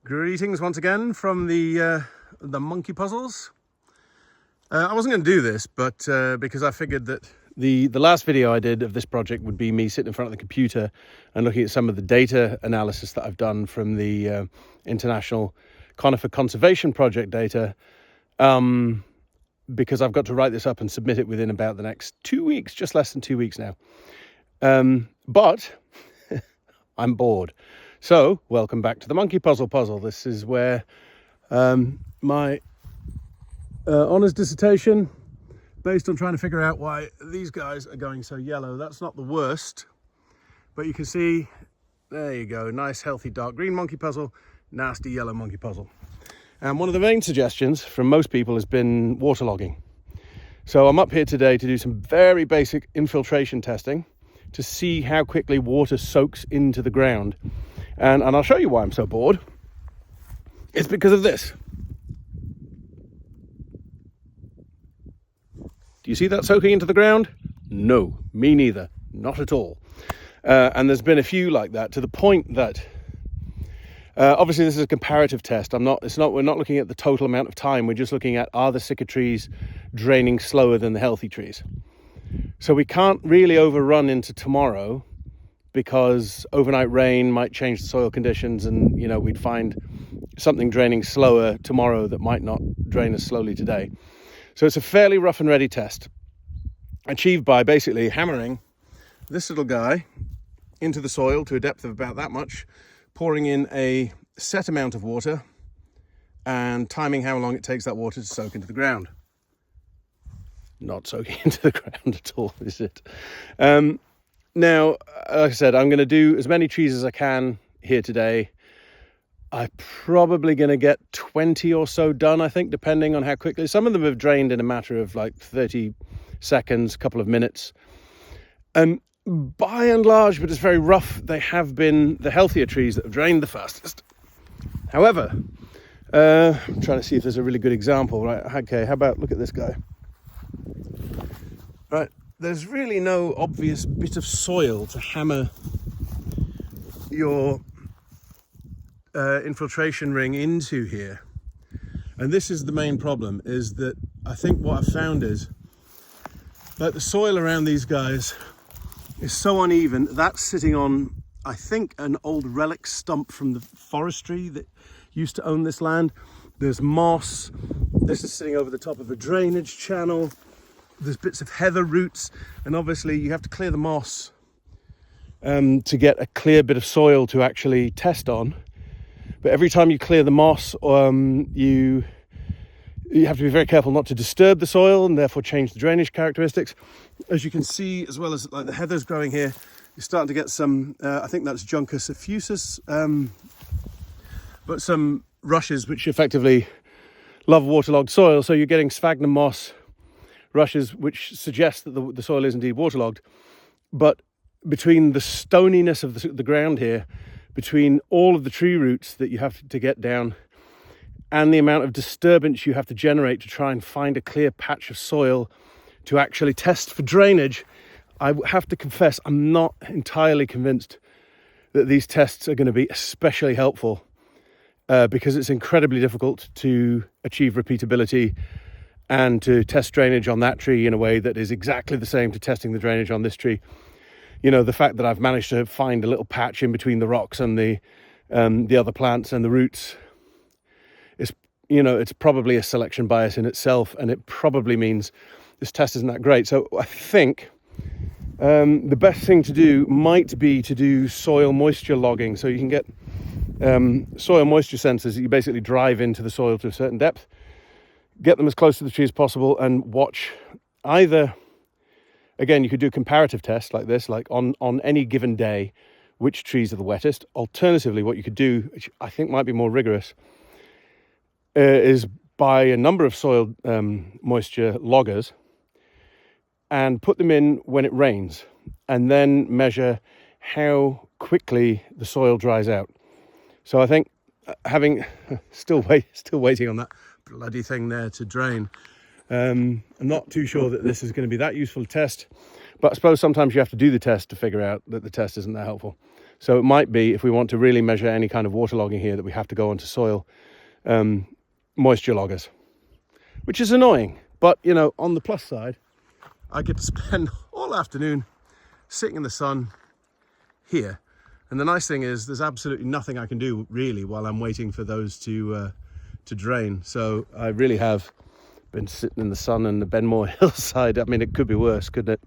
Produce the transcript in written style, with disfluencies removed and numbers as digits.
Greetings once again from the monkey puzzles. I wasn't going to do this, but because I figured that the last video I did of this project would be me sitting in front of the computer and looking at some of the data analysis that I've done from the International Conifer Conservation Project data, because I've got to write this up and submit it within about the next 2 weeks, just less than 2 weeks now. But I'm bored. So, welcome back to the monkey puzzle. This is where my honours dissertation, based on trying to figure out why these guys are going so yellow. That's not the worst, but you can see, there you go, nice healthy dark green monkey puzzle, nasty yellow monkey puzzle. And one of the main suggestions from most people has been waterlogging. So I'm up here today to do some very basic infiltration testing to see how quickly water soaks into the ground. And I'll show you why I'm so bored. It's because of this. Do you see that soaking into the ground? No, me neither. Not at all. And there's been a few like that, to the point that obviously this is a comparative test. We're not looking at the total amount of time. We're just looking at, are the sicker trees draining slower than the healthy trees? So we can't really overrun into tomorrow, because overnight rain might change the soil conditions, and we'd find something draining slower tomorrow that might not drain as slowly today. So it's a fairly rough and ready test, achieved by basically hammering this little guy into the soil to a depth of about that much, pouring in a set amount of water and timing how long it takes that water to soak into the ground. Not soaking into the ground at all, is it? Now, like I said, I'm going to do as many trees as I can here today. I'm probably going to get 20 or so done, I think, depending on how quickly. Some of them have drained in a matter of like 30 seconds, a couple of minutes. And by and large, but it's very rough, they have been the healthier trees that have drained the fastest. However, I'm trying to see if there's a really good example. Right? Okay, how about look at this guy? Right. There's really no obvious bit of soil to hammer your infiltration ring into here. And this is the main problem, is that I think what I've found is that the soil around these guys is so uneven. That's sitting on, I think, an old relic stump from the forestry that used to own this land. There's moss. This is sitting over the top of a drainage channel. There's bits of heather roots, and obviously you have to clear the moss to get a clear bit of soil to actually test on. But every time you clear the moss, you have to be very careful not to disturb the soil and therefore change the drainage characteristics. As you can see, as well as like the heather's growing here, you're starting to get some, I think that's Juncus effusus, but some rushes which effectively love waterlogged soil. So you're getting sphagnum moss rushes, which suggests that the soil is indeed waterlogged. But between the stoniness of the ground here, between all of the tree roots that you have to get down, and the amount of disturbance you have to generate to try and find a clear patch of soil to actually test for drainage, I have to confess I'm not entirely convinced that these tests are going to be especially helpful, because it's incredibly difficult to achieve repeatability and to test drainage on that tree in a way that is exactly the same to testing the drainage on this tree. The fact that I've managed to find a little patch in between the rocks and the other plants and the roots is, it's probably a selection bias in itself, and it probably means this test isn't that great. So I think the best thing to do might be to do soil moisture logging. So you can get soil moisture sensors that you basically drive into the soil to a certain depth, get them as close to the tree as possible, and watch either, again, you could do a comparative test like this, like on any given day, which trees are the wettest. Alternatively, what you could do, which I think might be more rigorous, is buy a number of soil moisture loggers and put them in when it rains, and then measure how quickly the soil dries out. So I think having still waiting on that bloody thing there to drain. I'm not too sure that this is going to be that useful a test, but I suppose sometimes you have to do the test to figure out that the test isn't that helpful. So it might be, if we want to really measure any kind of waterlogging here, that we have to go onto soil moisture loggers, which is annoying. But, you know, on the plus side, I get to spend all afternoon sitting in the sun here. And the nice thing is there's absolutely nothing I can do really while I'm waiting for those to drain. So I really have been sitting in the sun in the Benmore hillside. I mean, it could be worse, couldn't it?